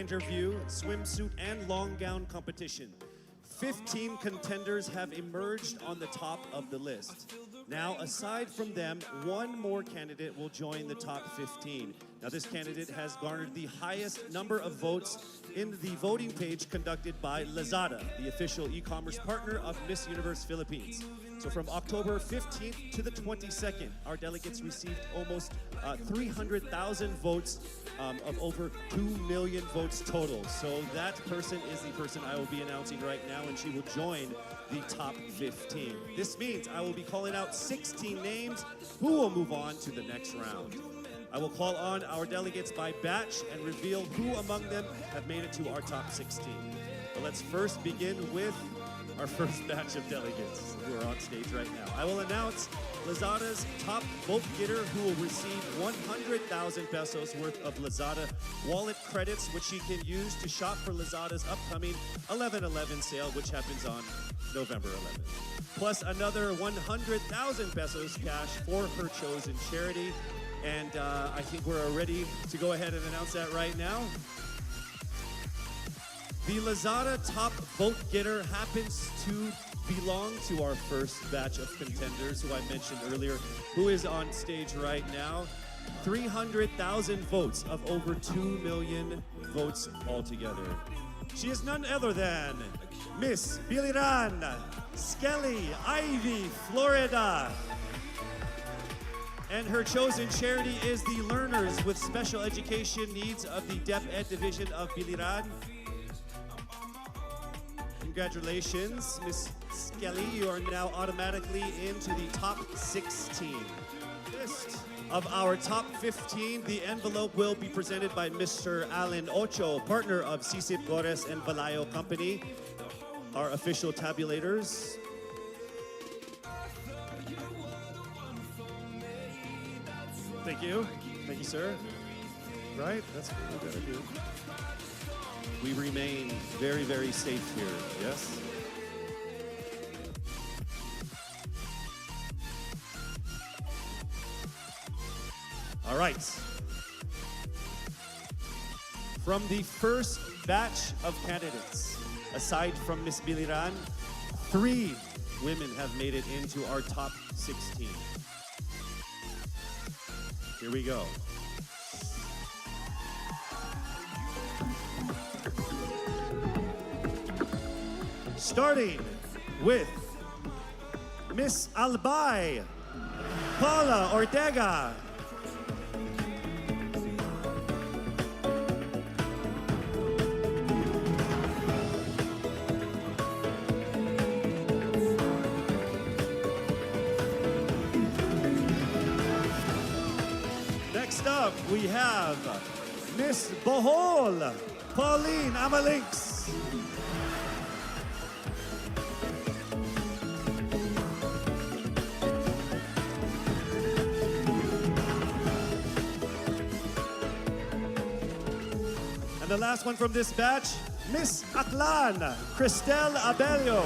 interview, swimsuit, and long gown competition. 15 contenders have emerged on the top of the list. Now, aside from them, one more candidate will join the top 15. Now, this candidate has garnered the highest number of votes in the voting page conducted by Lazada, the official e-commerce partner of Miss Universe Philippines. So from October 15th to the 22nd, our delegates received almost 300,000 votes of over 2 million votes total. So that person is the person I will be announcing right now, and she will join the top 15. This means I will be calling out 16 names who will move on to the next round. I will call on our delegates by batch and reveal who among them have made it to our top 16. But let's first begin with our first batch of delegates who are on stage right now. I will announce Lazada's top vote getter who will receive 100,000 pesos worth of Lazada wallet credits, which she can use to shop for Lazada's upcoming 11/11 sale, which happens on November 11th. Plus another 100,000 pesos cash for her chosen charity. And I think we're ready to go ahead and announce that right now. The Lazada top vote getter happens to belong to our first batch of contenders who I mentioned earlier, who is on stage right now. 300,000 votes of over 2 million votes altogether. She is none other than Miss Biliran Skelly Ivy, Florida. And her chosen charity is the Learners with Special Education Needs of the DepEd Division of Biliran. Congratulations, Miss Skelly. You are now automatically into the top 16. List of our top 15, the envelope will be presented by Mr. Alan Ocho, partner of Sisip Gores and Valayo Company, our official tabulators. Thank you. Thank you, sir. Right? That's what we gotta do. We remain very, very safe here, yes? All right. From the first batch of candidates, aside from Miss Biliran, 3 women have made it into our top 16. Here we go. Starting with Miss Albay, Paula Ortega. Next up, we have Miss Bohol, Pauline Amalinks. And the last one from this batch, Miss Aklan, Cristel Abelio.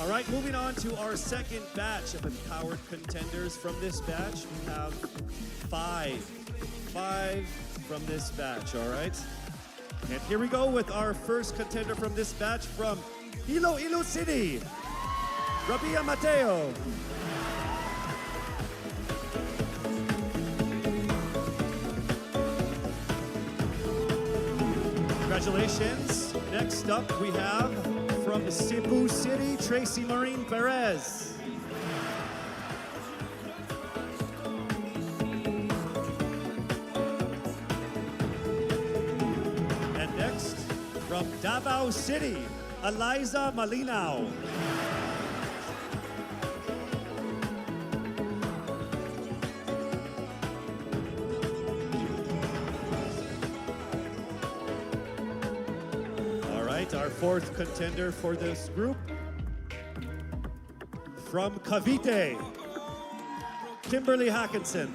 All right, moving on to our second batch of empowered contenders. From this batch, we have 5 from this batch, all right? And here we go with our first contender from this batch from Iloilo City, Rabia Mateo. Congratulations. Next up, we have from Cebu City, Tracy Maureen Perez. And next, from Davao City, Eliza Malinaw. Our fourth contender for this group, from Cavite, Kimberly Hackinson.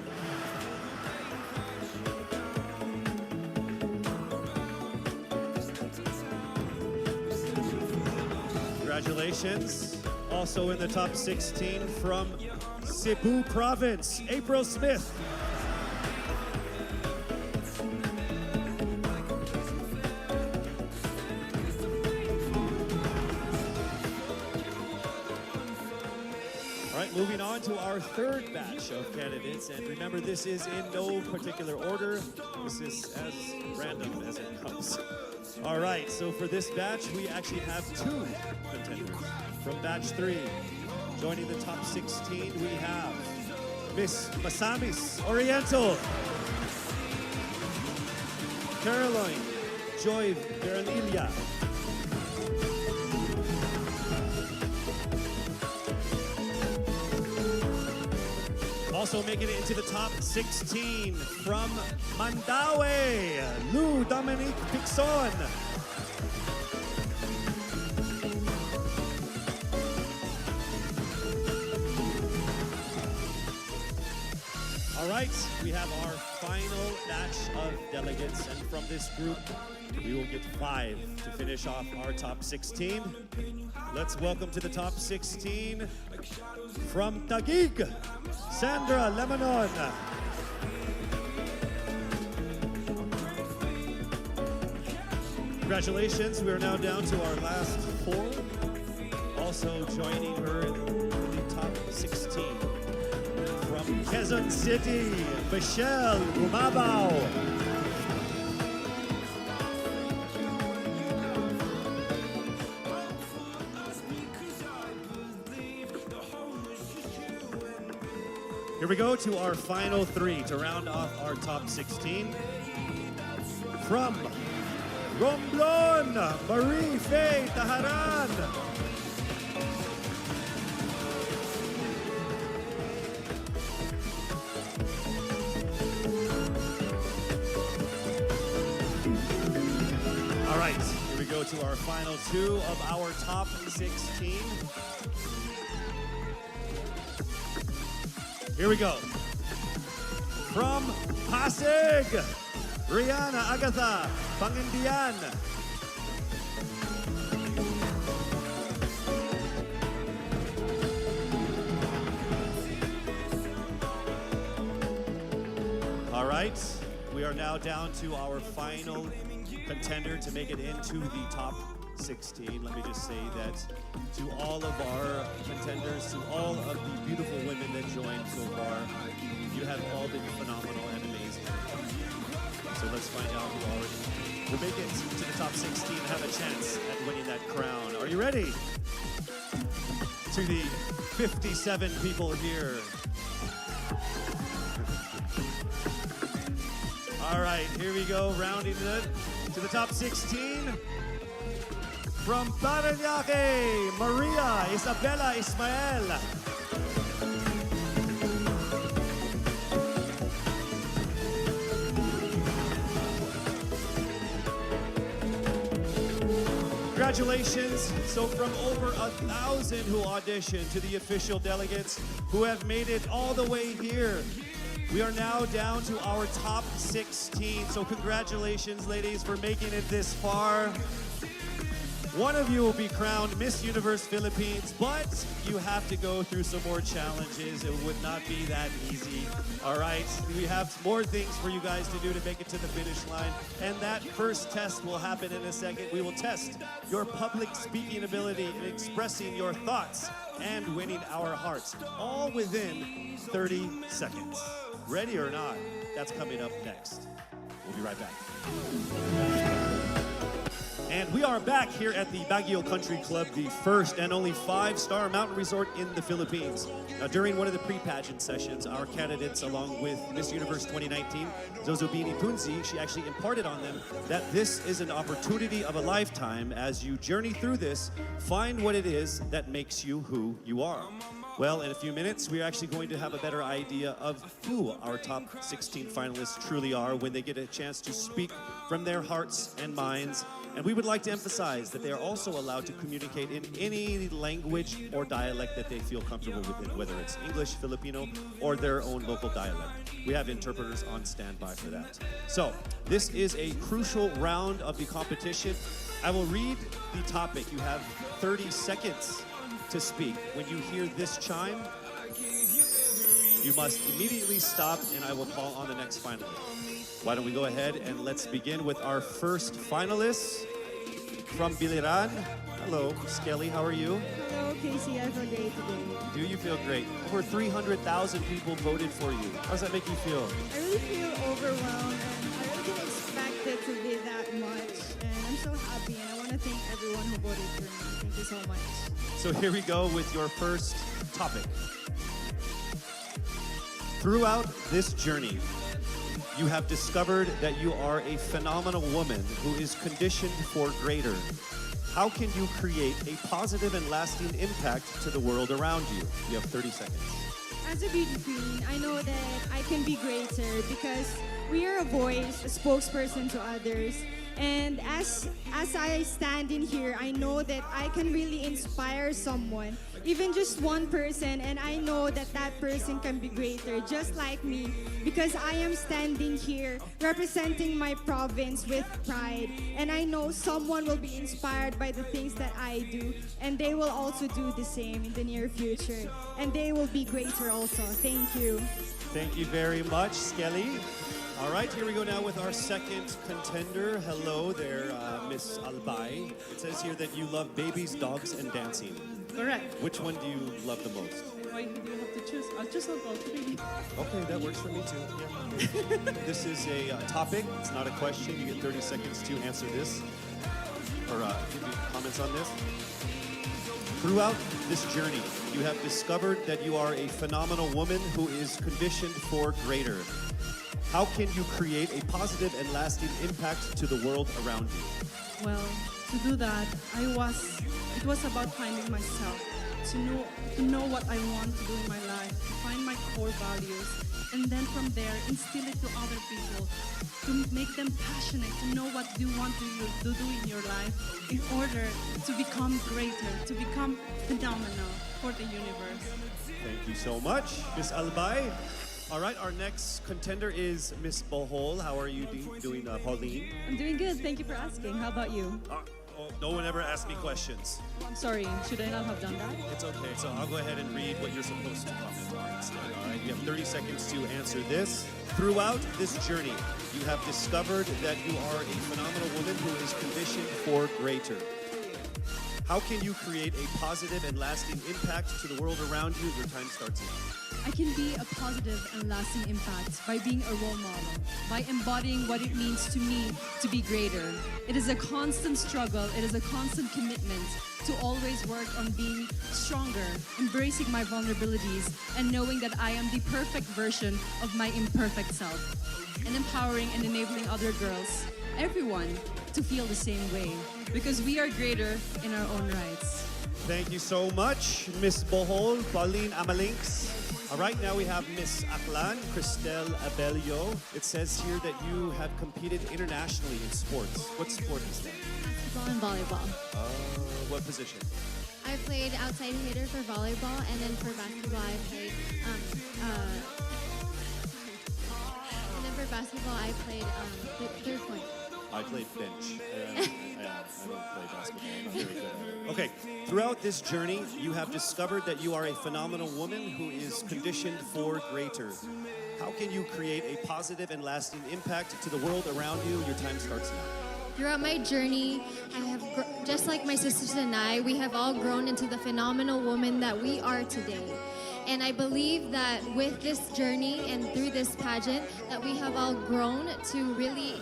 Congratulations. Also in the top 16 from Cebu Province, April Smith. All right, moving on to our third batch of candidates. And remember, this is in no particular order. This is as random as it comes. All right, so for this batch, we actually have two contenders. From batch 3, joining the top 16, we have Miss Masamis Oriental, Caroline Joy Veronilia, also making it into the top 16 from Mandaue, Lou Dominique Pixon. All right, we have our final batch of delegates, and from this group, we will get 5 to finish off our top 16. Let's welcome to the top 16 from Taguig, Sandra Lemonon. Congratulations, we are now down to our last 4. Also joining her in the top 16. From Quezon City, Michelle Gumabao. Here we go to our final 3 to round off our top 16. From Romblon, Marie Faye Taharan. All right, here we go to our final 2 of our top 16. Here we go. From Pasig, Rihanna Agatha Pangindian. All right, we are now down to our final contender to make it into the top 16. Let me just say that to all of our contenders, to all of the beautiful women that joined so far, you have all been phenomenal and amazing. So let's find out who already will make it to the top 16 and have a chance at winning that crown. Are you ready? To the 57 people here. All right, here we go, rounding it to the top 16. From Parañaque, Maria Isabella Ismael. Congratulations. So from over 1,000 who auditioned to the official delegates who have made it all the way here, we are now down to our top 16. So congratulations, ladies, for making it this far. One of you will be crowned Miss Universe Philippines, but you have to go through some more challenges. It would not be that easy. All right, we have more things for you guys to do to make it to the finish line. And that first test will happen in a second. We will test your public speaking ability in expressing your thoughts and winning our hearts, all within 30 seconds. Ready or not? That's coming up next. We'll be right back. And we are back here at the Baguio Country Club, the first and only 5-star mountain resort in the Philippines. Now, during one of the pre-pageant sessions, our candidates, along with Miss Universe 2019, Zozobini Punzi, she actually imparted on them that this is an opportunity of a lifetime. As you journey through this, find what it is that makes you who you are. Well, in a few minutes, we're actually going to have a better idea of who our top 16 finalists truly are when they get a chance to speak from their hearts and minds. And we would like to emphasize that they are also allowed to communicate in any language or dialect that they feel comfortable with, whether it's English, Filipino, or their own local dialect. We have interpreters on standby for that. So, this is a crucial round of the competition. I will read the topic. You have 30 seconds to speak. When you hear this chime, you must immediately stop and I will call on the next finalist. Why don't we go ahead and let's begin with our first finalist from Biliran. Hello, Skelly, how are you? Hello, Casey. I feel great today. Do you feel great? Over 300,000 people voted for you. How does that make you feel? I really feel overwhelmed and I really didn't expect it to be that much. And I'm so happy and I want to thank everyone who voted for me. Thank you so much. So here we go with your first topic. Throughout this journey, you have discovered that you are a phenomenal woman who is conditioned for greater. How can you create a positive and lasting impact to the world around you? You have 30 seconds. As a beauty queen, I know that I can be greater because we are a voice, a spokesperson to others. And as I stand in here, I know that I can really inspire someone, even just one person, and I know that that person can be greater, just like me, because I am standing here representing my province with pride, and I know someone will be inspired by the things that I do, and they will also do the same in the near future, and they will be greater also. Thank you. Thank you very much, Skelly. All right, here we go now with our second contender. Hello there, Miss Albay. It says here that you love babies, dogs, and dancing. Correct. Which one do you love the most? Why do you have to choose? I'll choose all three. Okay, that works for me too. Yeah. This is a topic. It's not a question. You get 30 seconds to answer this or give me comments on this. Throughout this journey, you have discovered that you are a phenomenal woman who is conditioned for greater. How can you create a positive and lasting impact to the world around you? Well, to do that, it was about finding myself, to know what I want to do in my life, to find my core values, and then from there, instill it to other people, to make them passionate, to know what you want to do in your life in order to become greater, to become phenomenal for the universe. Thank you so much, Miss Albay. All right, our next contender is Miss Bohol. How are you doing, Pauline? I'm doing good. Thank you for asking. How about you? No one ever asked me questions. I'm sorry. Should I not have done that? It's okay. So I'll go ahead and read what you're supposed to comment on instead. All right, you have 30 seconds to answer this. Throughout this journey, you have discovered that you are a phenomenal woman who is conditioned for greater. How can you create a positive and lasting impact to the world around you? Your time starts now. I can be a positive and lasting impact by being a role model, by embodying what it means to me to be greater. It is a constant struggle, it is a constant commitment to always work on being stronger, embracing my vulnerabilities, and knowing that I am the perfect version of my imperfect self, and empowering and enabling other girls, everyone, to feel the same way, because we are greater in our own rights. Thank you so much, Miss Bohol, Pauline Amalinks. All right, now we have Miss Aklan, Cristel Abelio. It says here that you have competed internationally in sports. What sport is that? Basketball and volleyball. What position? I played outside hitter for volleyball, and then for basketball I played. And then for basketball I played third point. I played bench. I don't play basketball. I'm not very good at it. Okay, throughout this journey, you have discovered that you are a phenomenal woman who is conditioned for greater. How can you create a positive and lasting impact to the world around you? Your time starts now. Throughout my journey, I have, just like my sisters and I, we have all grown into the phenomenal woman that we are today. And I believe that with this journey and through this pageant, that we have all grown to really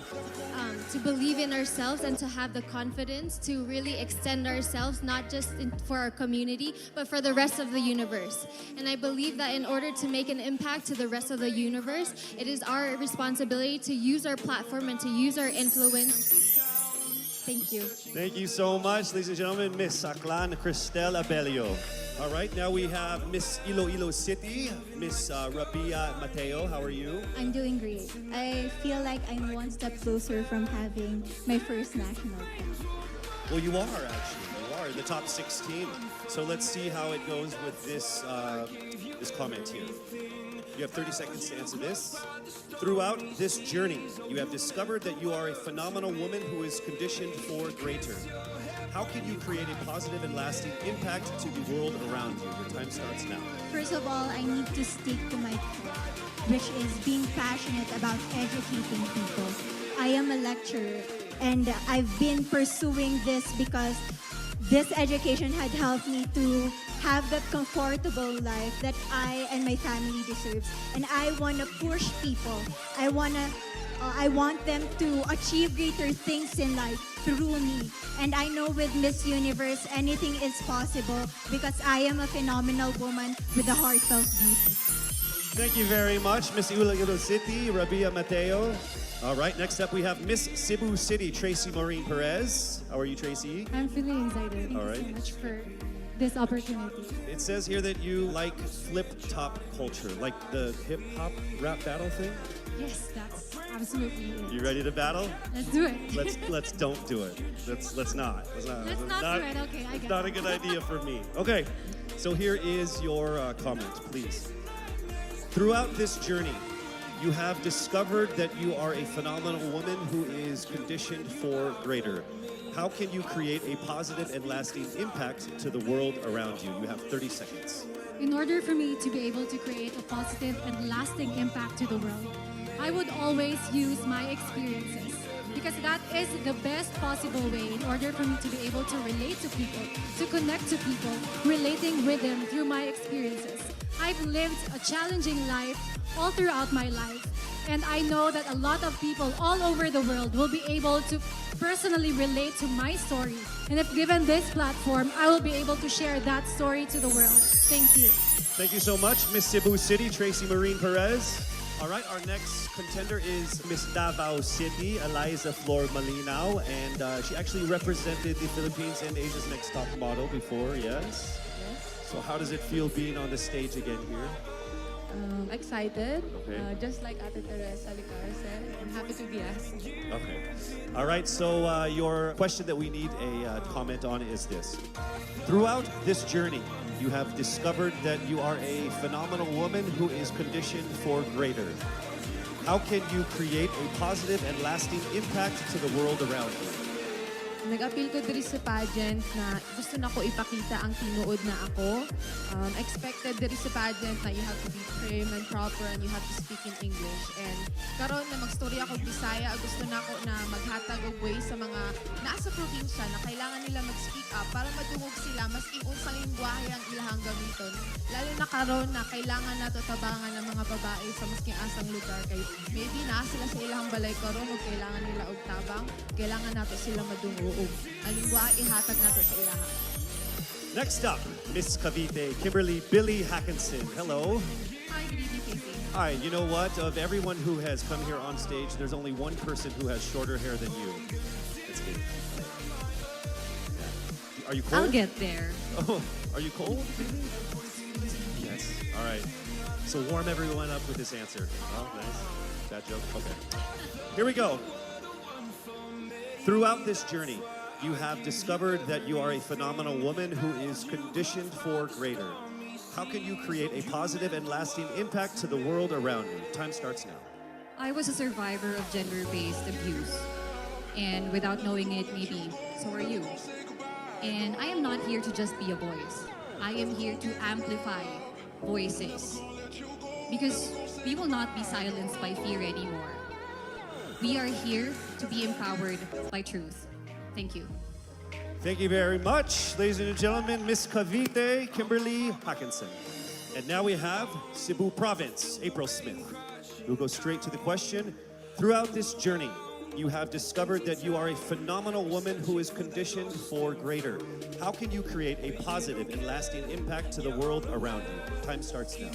to believe in ourselves and to have the confidence to really extend ourselves, not just for our community, but for the rest of the universe. And I believe that in order to make an impact to the rest of the universe, it is our responsibility to use our platform and to use our influence. Thank you. Thank you so much, ladies and gentlemen, Miss Aklan Cristel Abelio. All right, now we have Miss Iloilo City, Miss Rabia Mateo. How are you? I'm doing great. I feel like I'm one step closer from having my first national crown. Well, you are actually. You are the top 16. So let's see how it goes with this this comment here. You have 30 seconds to answer this. Throughout this journey, you have discovered that you are a phenomenal woman who is conditioned for greater. How can you create a positive and lasting impact to the world around you? Your time starts now. First of all, I need to stick to my which is being passionate about educating people. I am a lecturer and I've been pursuing this because this education had helped me to have that comfortable life that I and my family deserves. And I want to push people. I want them to achieve greater things in life through me. And I know with Miss Universe, anything is possible because I am a phenomenal woman with a heartfelt beauty. Thank you very much, Miss Iloilo City, Rabia Mateo. All right, next up we have Miss Cebu City, Tracy Maureen Perez. How are you, Tracy? I'm feeling excited. Thank All you right. so much for this opportunity. It says here that you like flip-top culture, like the hip-hop rap battle thing. Yes, that's absolutely it. You ready to battle? Let's do it. Let's don't do it. Let's not. Let's not do it. Okay, I It's get not a it. good idea for me. Okay, so here is your comment, please. Throughout this journey, you have discovered that you are a phenomenal woman who is conditioned for greater. How can you create a positive and lasting impact to the world around you? You have 30 seconds. In order for me to be able to create a positive and lasting impact to the world, I would always use my experiences because that is the best possible way in order for me to be able to relate to people, to connect to people, relating with them through my experiences. I've lived a challenging life all throughout my life, and I know that a lot of people all over the world will be able to personally relate to my story. And if given this platform, I will be able to share that story to the world. Thank you. Thank you so much, Miss Cebu City, Tracy Maureen Perez. All right, our next contender is Miss Davao City, Eliza Flor Malinao, and she actually represented the Philippines in Asia's Next Top Model before, yes? So how does it feel being on the stage again here? Excited. Okay. Just like Ate Teresa Licar said, I'm happy to be asked. Okay. All right, so your question that we need a comment on is this. Throughout this journey, you have discovered that you are a phenomenal woman who is conditioned for greater. How can you create a positive and lasting impact to the world around you? Nag-appeal ko diri sa pageant na gusto na ko ipakita ang tinuod na ako. Expected diri sa pageant na you have to be prim and proper and you have to speak in English. And karon na mag-story ako Bisaya, gusto na ko na maghatag og way sa mga nasa probinsya na kailangan nila mag-speak up para madungog sila maski unsang lingwahe ang ilahang gamiton. Lalo na karon na kailangan nato tabangan ng mga babae sa maski asang lugar kay maybe na sila sa ilahang balay karon ug kailangan nila og tabang, kailangan nato sila madungog. Ang lingwahe ihatag nato sa ilaha. Next up, Miss Cavite, Kimberly Billy Hackinson. Hello. Hi, good evening, Casey. Hi, you know what? Of everyone who has come here on stage, there's only one person who has shorter hair than you. That's me. Are you cold? I'll get there. Oh, are you cold? Yes. All right. So warm everyone up with this answer. Oh, nice. Bad joke? Okay. Here we go. Throughout this journey, you have discovered that you are a phenomenal woman who is conditioned for greater. How can you create a positive and lasting impact to the world around you? Time starts now. I was a survivor of gender-based abuse. And without knowing it, maybe so are you. And I am not here to just be a voice. I am here to amplify voices. Because we will not be silenced by fear anymore. We are here to be empowered by truth. Thank you. Thank you very much, ladies and gentlemen, Miss Cavite, Kimberly Hackinson. And now we have Cebu Province, April Smith. We'll go straight to the question. Throughout this journey, you have discovered that you are a phenomenal woman who is conditioned for greater. How can you create a positive and lasting impact to the world around you? Time starts now.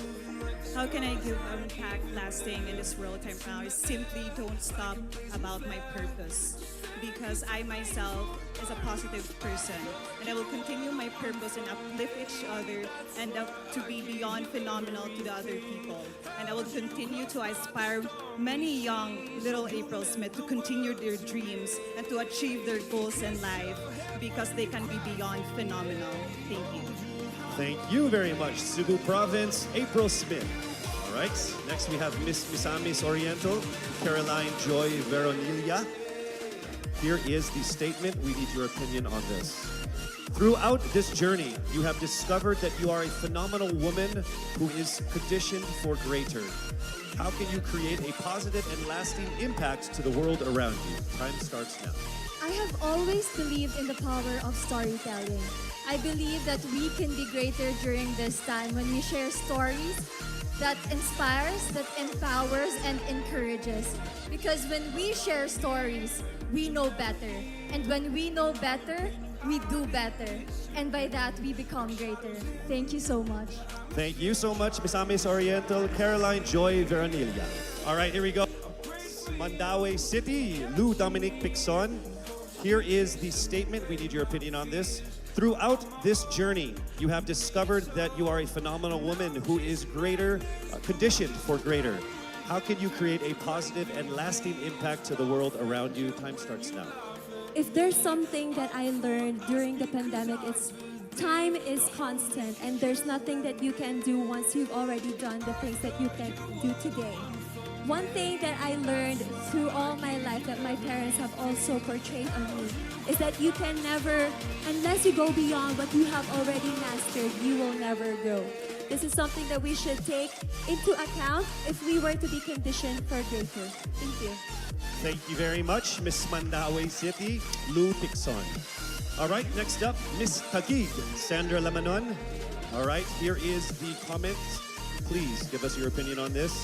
How can I give impact lasting in this world time now is simply don't stop about my purpose. Because I myself is a positive person and I will continue my purpose and uplift each other and to be beyond phenomenal to the other people. And I will continue to inspire many young little April Smith to continue their dreams and to achieve their goals in life because they can be beyond phenomenal. Thank you. Thank you very much, Cebu Province, April Smith. All right. Next we have Miss Misamis Oriental, Caroline Joy Veronilla. Here is the statement. We need your opinion on this. Throughout this journey, you have discovered that you are a phenomenal woman who is conditioned for greater. How can you create a positive and lasting impact to the world around you? Time starts now. I have always believed in the power of storytelling. I believe that we can be greater during this time when we share stories that inspires, that empowers, and encourages. Because when we share stories, we know better. And when we know better, we do better. And by that, we become greater. Thank you so much. Thank you so much, Misamis Oriental, Caroline Joy Veronilla. All right, here we go. Mandaue City, Lou Dominic Pixon. Here is the statement. We need your opinion on this. Throughout this journey, you have discovered that you are a phenomenal woman who is greater, conditioned for greater. How can you create a positive and lasting impact to the world around you? Time starts now. If there's something that I learned during the pandemic, it's time is constant and there's nothing that you can do once you've already done the things that you can do today. One thing that I learned through all my life that my parents have also portrayed on me is that you can never, unless you go beyond what you have already mastered, you will never grow. This is something that we should take into account if we were to be conditioned for greater. Thank you. Thank you very much, Miss Mandaue City, Lou Pixon. All right, next up, Miss Taguig, Sandra Lamanon. All right, here is the comment. Please give us your opinion on this.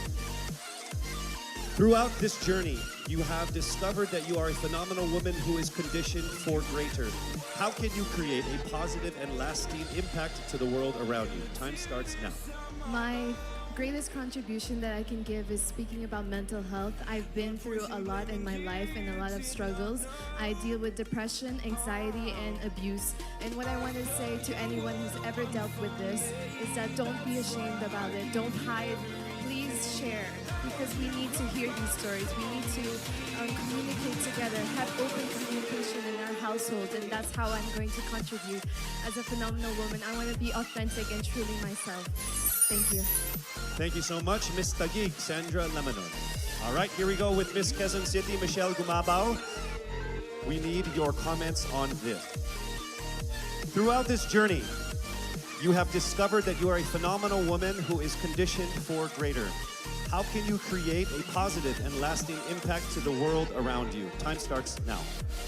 Throughout this journey, you have discovered that you are a phenomenal woman who is conditioned for greater. How can you create a positive and lasting impact to the world around you? Time starts now. My greatest contribution that I can give is speaking about mental health. I've been through a lot in my life and a lot of struggles. I deal with depression, anxiety, and abuse. And what I want to say to anyone who's ever dealt with this is that don't be ashamed about it. Don't hide. Please share, because we need to hear these stories. We need to communicate together, have open communication in our household, and that's how I'm going to contribute. As a phenomenal woman, I want to be authentic and truly myself. Thank you. Thank you so much, Miss Taguig, Sandra Lamanon. All right, here we go with Miss Quezon City, Michelle Gumabao. We need your comments on this. Throughout this journey, you have discovered that you are a phenomenal woman who is conditioned for greater. How can you create a positive and lasting impact to the world around you? Time starts now.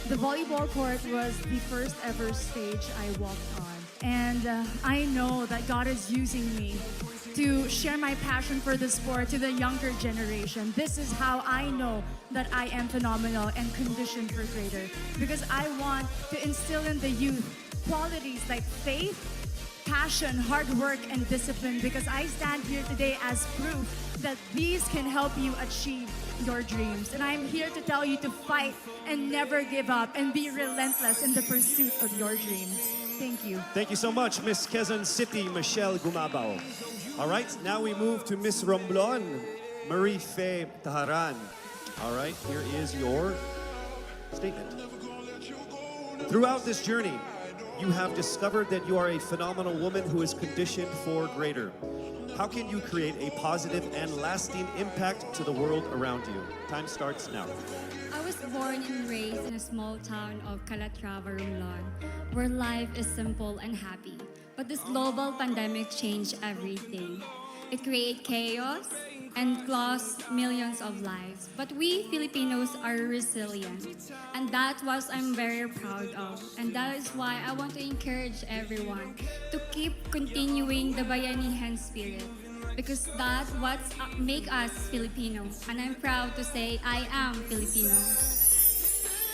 The volleyball court was the first ever stage I walked on. And I know that God is using me to share my passion for the sport to the younger generation. This is how I know that I am phenomenal and conditioned for greater. Because I want to instill in the youth qualities like faith, passion, hard work, and discipline, because I stand here today as proof that these can help you achieve your dreams. And I'm here to tell you to fight and never give up and be relentless in the pursuit of your dreams. Thank you. Thank you so much, Miss Quezon City, Michelle Gumabao. All right, now we move to Miss Romblon, Marie Faye Taharan. All right, here is your statement. Throughout this journey, you have discovered that you are a phenomenal woman who is conditioned for greater. How can you create a positive and lasting impact to the world around you? Time starts now. I was born and raised in a small town of Calatrava, Romblon, where life is simple and happy. But this global pandemic changed everything. It created chaos and lost millions of lives. But we Filipinos are resilient. And that's what I'm very proud of. And that is why I want to encourage everyone to keep continuing the Bayanihan spirit. Because that's what makes us Filipino. And I'm proud to say I am Filipino.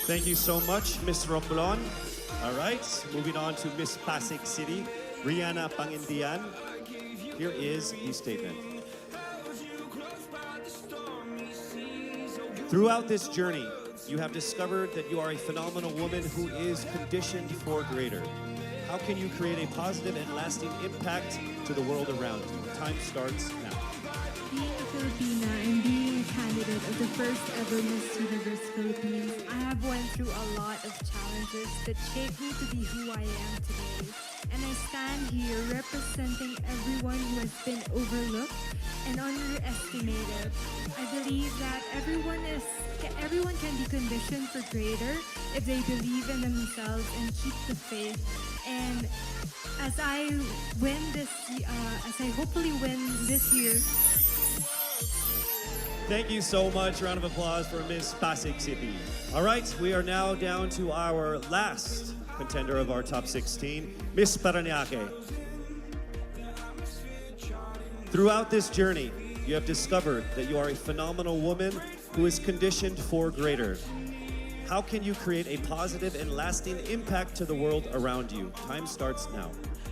Thank you so much, Miss Romblon. All right, moving on to Miss Pasig City, Rihanna Pangindian. Here is the statement. Throughout this journey, you have discovered that you are a phenomenal woman who is conditioned for greater. How can you create a positive and lasting impact to the world around you? Time starts now. Being a Filipina and being a candidate of the first ever Miss Universe Philippines, I have went through a lot of challenges that shaped me to be who I am today. and I stand here representing everyone who has been overlooked and underestimated. I believe that everyone can be conditioned for greater if they believe in themselves and keep the faith. And as I hopefully win this year. Thank you so much. Round of applause for Miss Pasig City. All right, we are now down to our last contender of our top 16, Miss Paranaque. Throughout this journey, you have discovered that you are a phenomenal woman who is conditioned for greater. How can you create a positive and lasting impact to the world around you? Time starts now.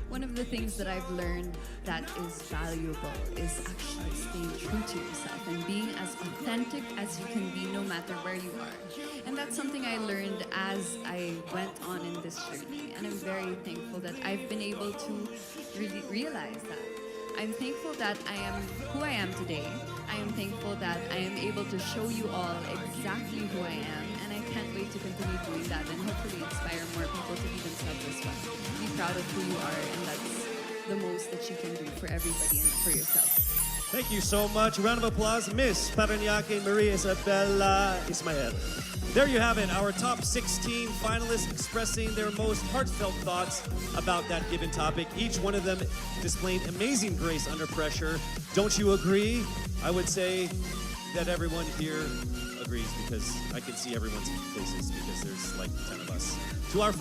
One of the things that I've learned that is valuable is actually staying true to yourself and being as authentic as you can be no matter where you are. And that's something I learned as I went on in this journey. And I'm very thankful that I've been able to really realize that. I'm thankful that I am who I am today. I am thankful that I am able to show you all exactly who I am. And I can't wait to continue doing that and hopefully inspire more people to be themselves as well. Be proud of who you are, and that's the most that you can do for everybody and for yourself. Thank you so much. Round of applause, Miss Paranaque Maria Isabella Ismael. There you have it, our top 16 finalists expressing their most heartfelt thoughts about that given topic. Each one of them displaying amazing grace under pressure. Don't you agree? I would say that everyone here agrees because I can see everyone's faces because there's like 10 of us. To our